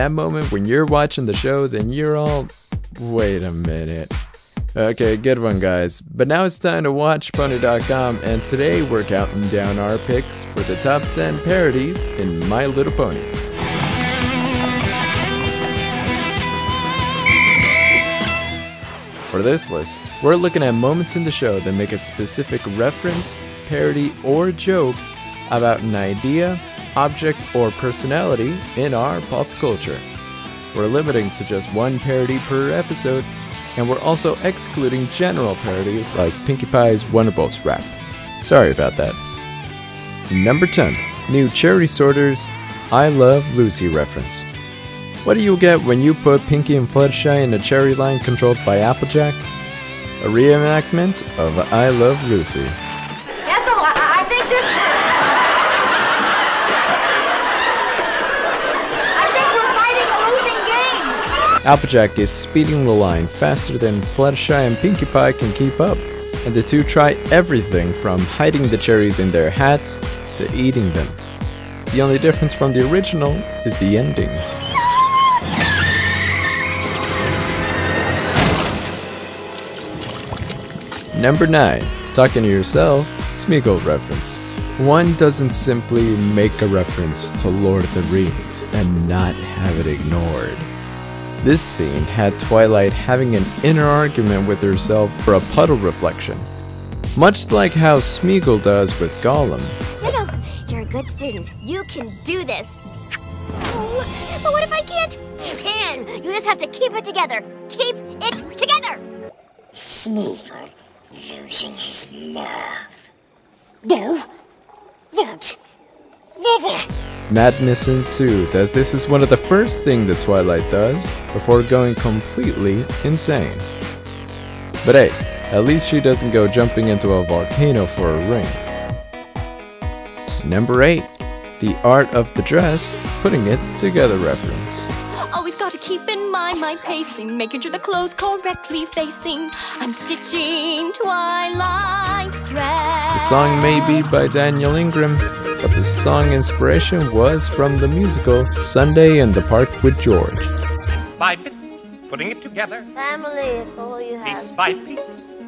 that moment when you're watching the show, then you're all, wait a minute. Okay, good one guys. But now it's time to WatchPony.com, and today we're counting down our picks for the top 10 parodies in My Little Pony. For this list, we're looking at moments in the show that make a specific reference, parody, or joke about an idea, object, or personality in our pop culture. We're limiting to just one parody per episode, and we're also excluding general parodies like Pinkie Pie's Wonderbolts rap. Sorry about that. Number 10. New Cherry Sorter's I Love Lucy reference. What do you get when you put Pinkie and Fluttershy in a cherry line controlled by Applejack? A reenactment of I Love Lucy. Ethel, I think we're fighting a losing game. Applejack is speeding the line faster than Fluttershy and Pinkie Pie can keep up, and the two try everything from hiding the cherries in their hats to eating them. The only difference from the original is the ending. Number 9. Talking to Yourself, Smeagol reference. One doesn't simply make a reference to Lord of the Rings and not have it ignored. This scene had Twilight having an inner argument with herself for a puddle reflection, much like how Smeagol does with Gollum. No, you're a good student. You can do this. Oh, but what if I can't? You can. You just have to keep it together. Keep it together. Smeagol losing his nerve. No, not. Never. Madness ensues, as this is one of the first things that Twilight does before going completely insane. But hey, at least she doesn't go jumping into a volcano for a ring. Number 8. The Art of the Dress, Putting It Together reference. Always gotta keep in mind my pacing, making sure the clothes correctly facing. I'm stitching Twilight's dress. The song may be by Daniel Ingram, but the song inspiration was from the musical Sunday in the Park with George. By bit, putting it together. Family is all you have. Piece by piece.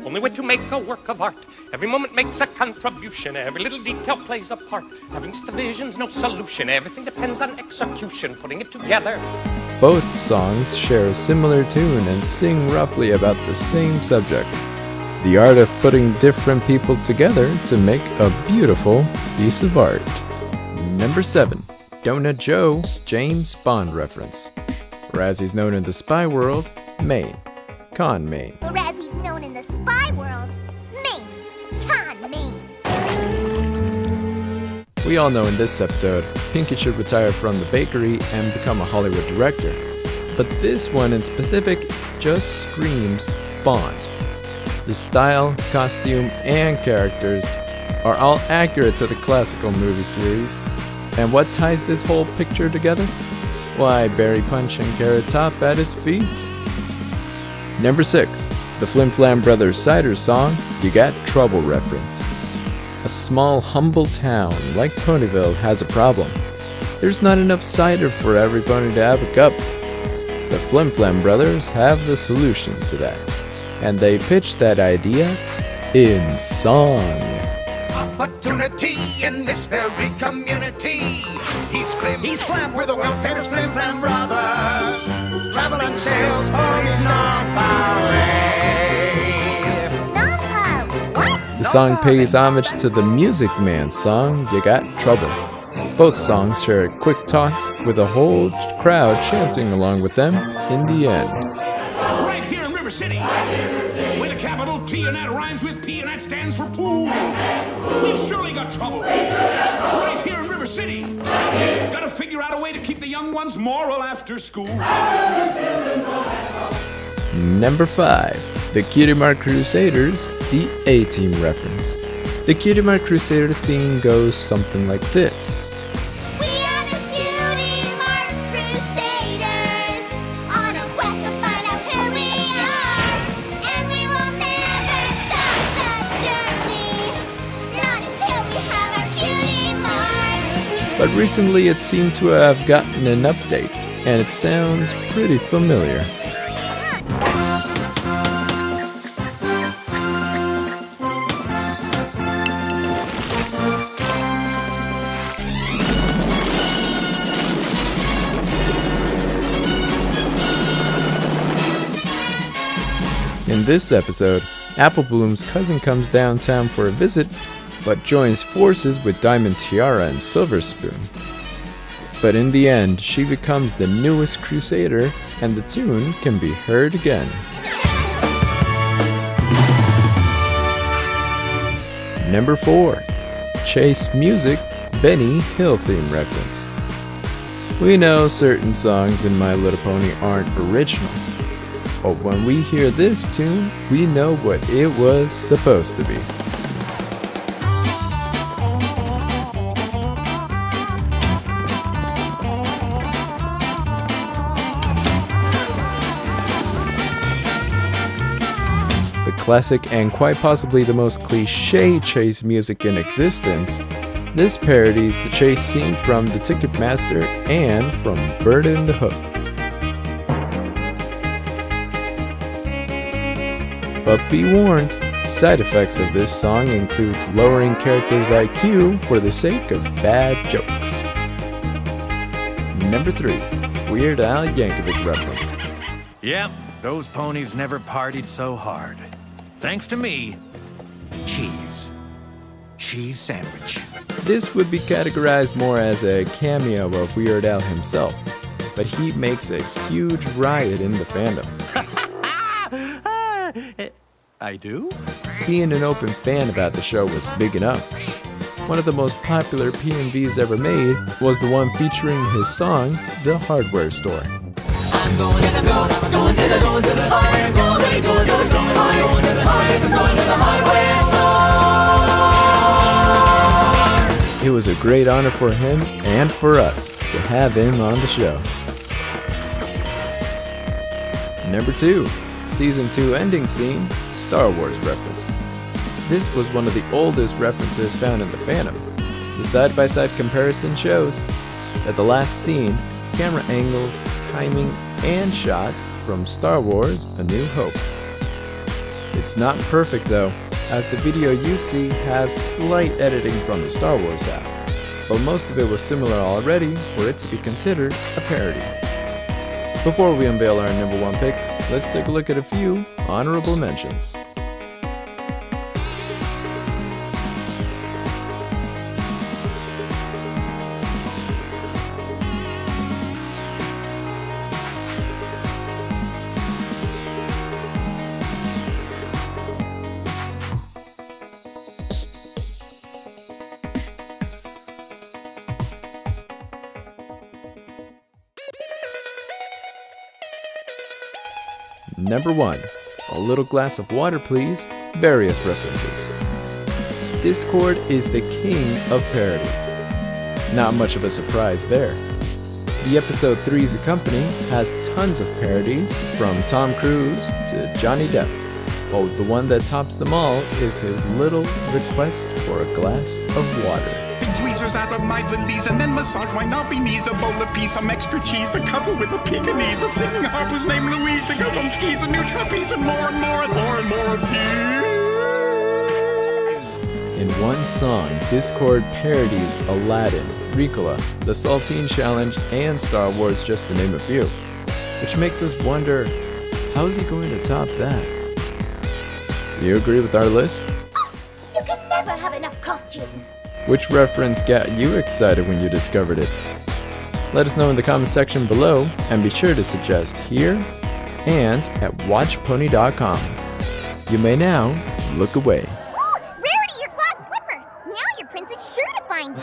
Only way to make a work of art. Every moment makes a contribution. Every little detail plays a part. Having just the vision's no solution. Everything depends on execution. Putting it together. Both songs share a similar tune and sing roughly about the same subject. The art of putting different people together to make a beautiful piece of art. Number 7. Donut Joe, James Bond reference. Or as he's known in the spy world, Maine. Con Maine. Or as he's known in the spy world, Maine. Con Maine. We all know in this episode, Pinkie should retire from the bakery and become a Hollywood director. But this one in specific just screams Bond. The style, costume, and characters are all accurate to the classical movie series. And what ties this whole picture together? Why, Berry Punch and Carrot Top at his feet. Number 6. The Flim Flam Brothers cider song, You Got Trouble reference. A small, humble town like Ponyville has a problem. There's not enough cider for every pony to have a cup. The Flim Flam Brothers have the solution to that, and they pitch that idea in song. Opportunity in this very community. He's Flam, we're the world famous Flim Flam Brothers. Travel and sales, parties, non-parade. Non-pa, what? The song pays homage to the Music Man song, You Got Trouble. Both songs share a quick talk with a whole crowd chanting along with them in the end. Right here in River City, with a capital T and that rhymes with P and that stands for pool. We've surely got trouble. Right here in River City, gotta figure out a way to keep the young ones moral after school. Number 5. The Cutie Mark Crusaders, the A-Team reference. The Cutie Mark Crusader theme goes something like this. We are the Cutie Mark Crusaders, on a quest to find out who we are. And we will never stop the journey, not until we have our cutie marks. But recently it seemed to have gotten an update. and it sounds pretty familiar. In this episode, Apple Bloom's cousin comes downtown for a visit, but joins forces with Diamond Tiara and Silver Spoon. But in the end, she becomes the newest Crusader, and the tune can be heard again. Number 4. Chase Music, Benny Hill theme reference. We know certain songs in My Little Pony aren't original, but when we hear this tune, we know what it was supposed to be. The classic and quite possibly the most cliché chase music in existence, this parodies the chase scene from The Ticketmaster and from Bird in the Hoof. But be warned, side effects of this song includes lowering characters' IQ for the sake of bad jokes. Number 3. Weird Al Yankovic reference. Yep, those ponies never partied so hard. Thanks to me, cheese. Cheese sandwich. This would be categorized more as a cameo of Weird Al himself, but he makes a huge riot in the fandom. I do? Being an open fan about the show was big enough. One of the most popular PMVs ever made was the one featuring his song, The Hardware Store. I'm going to the hardware store. It was a great honor for him and for us to have him on the show. Number 2. Season 2 ending scene, Star Wars reference. This was one of the oldest references found in the fandom. The side-by-side comparison shows that the last scene, camera angles, timing, and shots from Star Wars A New Hope. It's not perfect though, as the video you see has slight editing from the Star Wars app, but most of it was similar already for it to be considered a parody. Before we unveil our number 1 pick, let's take a look at a few honorable mentions. Number 1. A little glass of water please, various references. Discord is the king of parodies. Not much of a surprise there. The episode 3's Company has tons of parodies, from Tom Cruise to Johnny Depp. Oh, the one that tops them all is his little request for a glass of water. Tweezers out of my valise and then massage my knobby knees. A bowl of peas, some extra cheese, a couple with a Pekingese, a singing harp whose name Louise, a girl on skis, a new trapeze, and more and more and more and more of these. In one song, Discord parodies Aladdin, Ricola, the Saltine Challenge, and Star Wars, just to name a few. Which makes us wonder, how is he going to top that? Do you agree with our list? You can never have enough costumes. Which reference got you excited when you discovered it? Let us know in the comment section below, and be sure to suggest here and at WatchPony.com. You may now look away. Ooh, Rarity, your glass slipper! Now your prince is sure to find you.